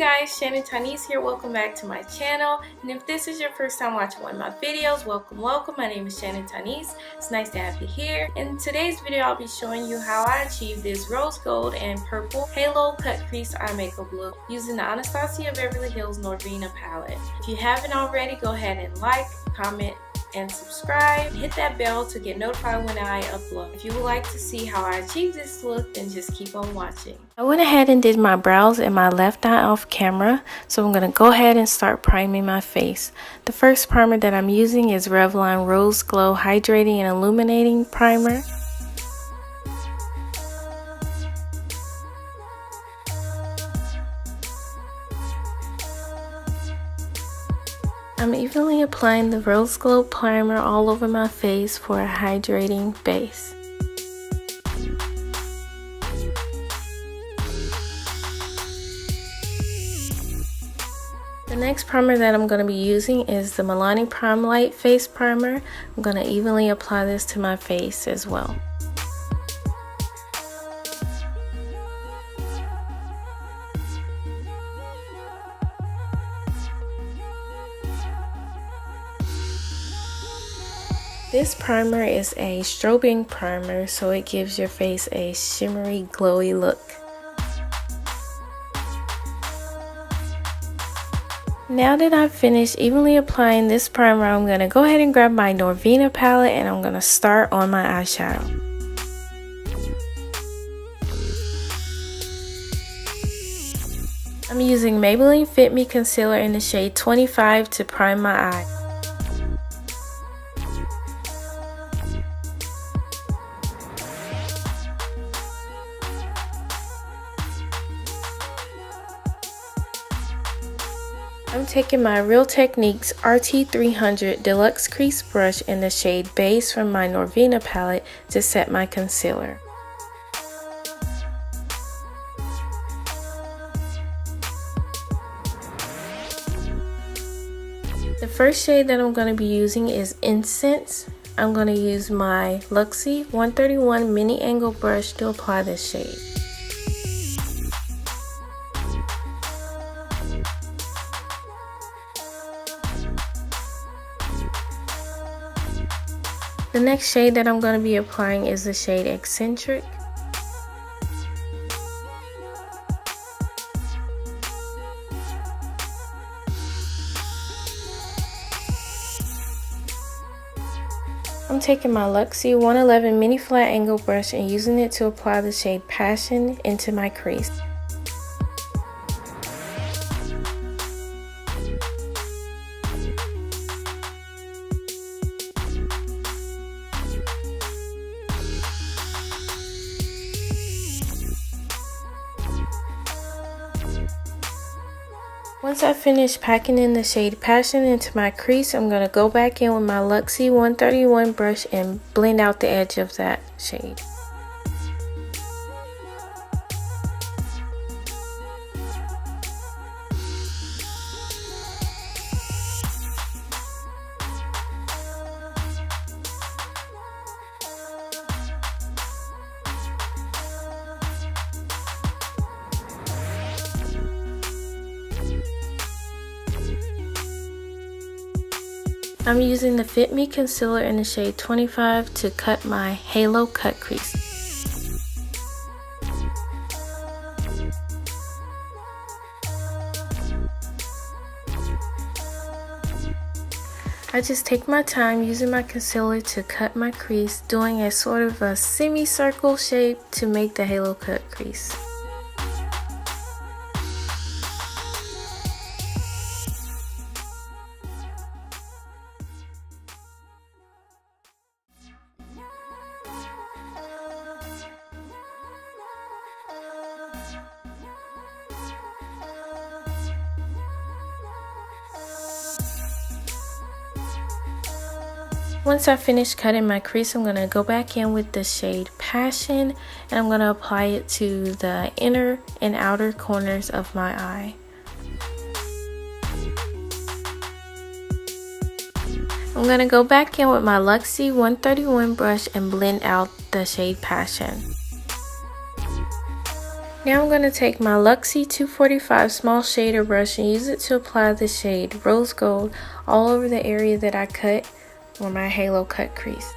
guys, Shannon Thonise here. Welcome back to my channel. And if this is your first time watching one of my videos, welcome. My name is Shannon Thonise. It's nice to have you here. In today's video, I'll be showing you how I achieved this rose gold and purple halo cut crease eye makeup look using the Anastasia Beverly Hills Norvina palette. If you haven't already, go ahead and like, comment, and subscribe. Hit that bell to get notified when I upload. If you would like to see how I achieve this look, then just keep on watching. I went ahead and did my brows and my left eye off camera, so I'm going to go ahead and start priming my face. The first primer that I'm using is Revlon Rose Glow Hydrating and Illuminating Primer. I'm evenly applying the Rose Glow primer all over my face for a hydrating base. The next primer that I'm going to be using is the Maybelline Prime Light Face Primer. I'm going to evenly apply this to my face as well. This primer is a strobing primer, so it gives your face a shimmery, glowy look. Now that I've finished evenly applying this primer, I'm going to go ahead and grab my Norvina palette and I'm going to start on my eyeshadow. I'm using Maybelline Fit Me Concealer in the shade 25 to prime my eye. I'm taking my Real Techniques RT300 Deluxe Crease Brush in the shade Base from my Norvina palette to set my concealer. The first shade that I'm going to be using is Incense. I'm going to use my Luxie 131 Mini Angle Brush to apply this shade. The next shade that I'm going to be applying is the shade Eccentric. I'm taking my Luxie 111 Mini Flat Angle Brush and using it to apply the shade Passion into my crease. Once I finish packing in the shade Passion into my crease, I'm going to go back in with my Luxie 131 brush and blend out the edge of that shade. I'm using the Fit Me Concealer in the shade 25 to cut my halo cut crease. I just take my time using my concealer to cut my crease, doing a sort of a semicircle shape to make the halo cut crease. Once I finish cutting my crease, I'm going to go back in with the shade Passion and I'm going to apply it to the inner and outer corners of my eye. I'm going to go back in with my Luxie 131 brush and blend out the shade Passion. Now I'm going to take my Luxie 245 small shader brush and use it to apply the shade Rose Gold all over the area that I cut for my halo cut crease.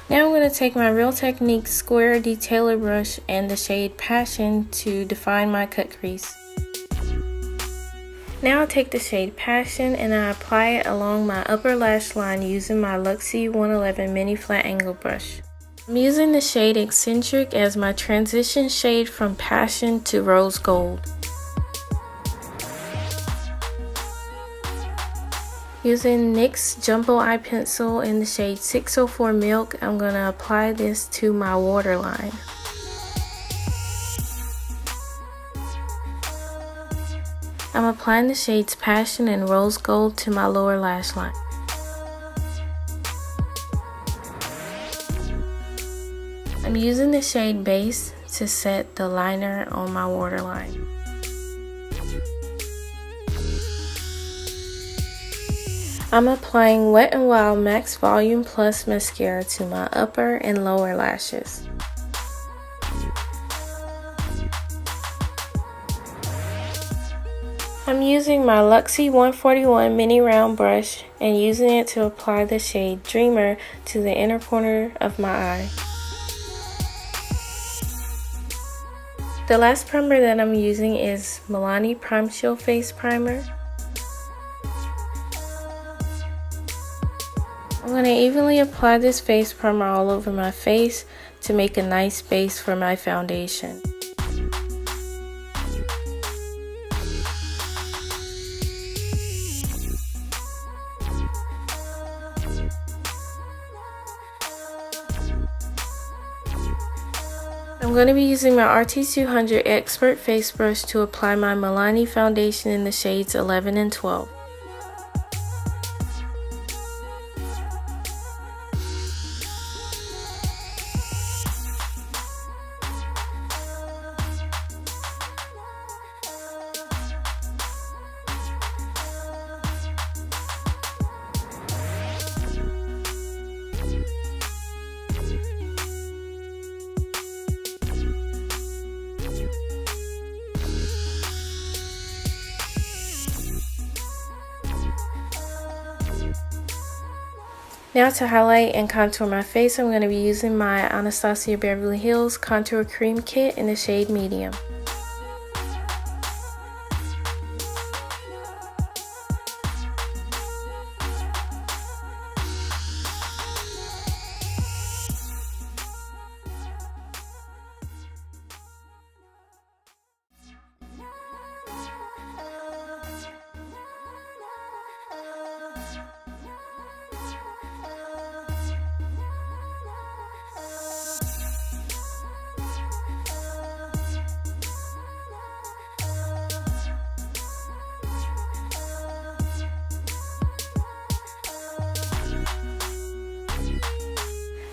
Now I'm going to take my Real Techniques square detailer brush and the shade Passion to define my cut crease. Now I'll take the shade Passion and I apply it along my upper lash line using my Luxie 111 mini flat angle brush. I'm using the shade Eccentric as my transition shade from Passion to Rose Gold. Using NYX Jumbo Eye Pencil in the shade 604 Milk, I'm going to apply this to my waterline. I'm applying the shades Passion and Rose Gold to my lower lash line. I'm using the shade Base to set the liner on my waterline. I'm applying Wet n Wild Max Volume Plus Mascara to my upper and lower lashes. I'm using my Luxie 141 mini round brush and using it to apply the shade Dreamer to the inner corner of my eye. The last primer that I'm using is Milani Prime Shield Face Primer. I'm going to evenly apply this face primer all over my face to make a nice base for my foundation. I'm going to be using my RT200 Expert Face Brush to apply my Milani foundation in the shades 11 and 12. Now to highlight and contour my face, I'm going to be using my Anastasia Beverly Hills Contour Cream Kit in the shade Medium.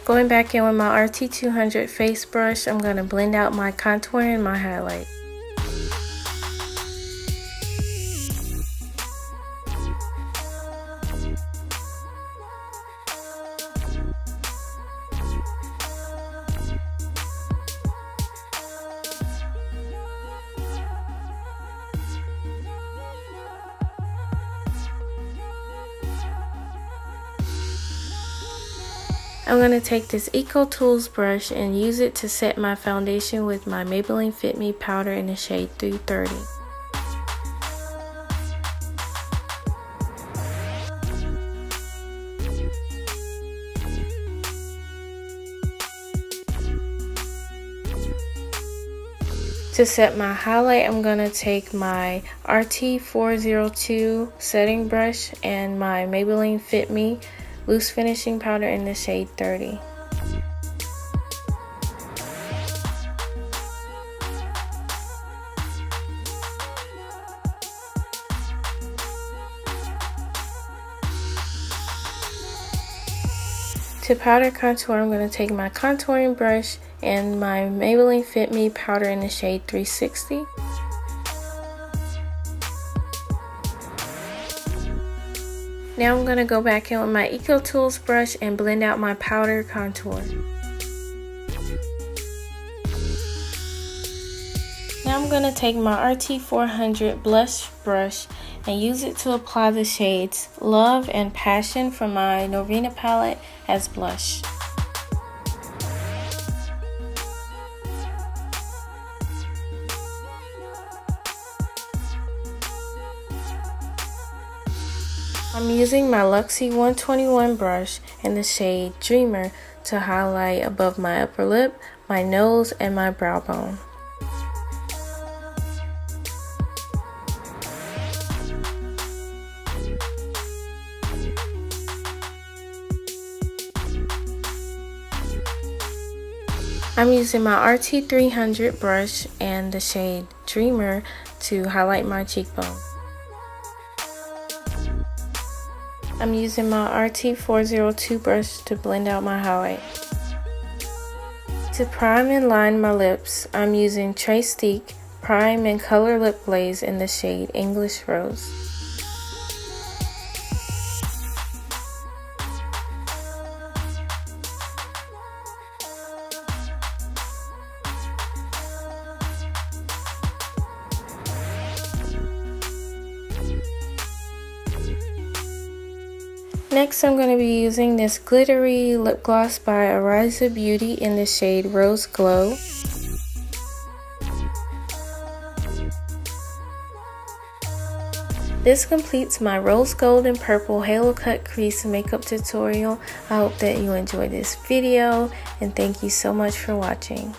Going back in with my RT200 face brush, I'm going to blend out my contour and my highlight. I'm going to take this Eco Tools brush and use it to set my foundation with my Maybelline Fit Me powder in the shade 330. To set my highlight, I'm going to take my RT402 setting brush and my Maybelline Fit Me loose finishing powder in the shade 30. To powder contour, I'm going to take my contouring brush and my Maybelline Fit Me powder in the shade 360. Now I'm going to go back in with my Eco Tools brush and blend out my powder contour. Now I'm going to take my RT400 blush brush and use it to apply the shades Love and Passion from my Norvina palette as blush. I'm using my Luxie 121 brush in the shade Dreamer to highlight above my upper lip, my nose, and my brow bone. I'm using my RT300 brush and the shade Dreamer to highlight my cheekbone. I'm using my RT402 brush to blend out my highlight. To prime and line my lips, I'm using Trace Stick Prime and Color Lip Glaze in the shade English Rose. Next, I'm going to be using this glittery lip gloss by Ariza Beauty in the shade Rose Glow. This completes my rose gold and purple halo cut crease makeup tutorial. I hope that you enjoyed this video and thank you so much for watching.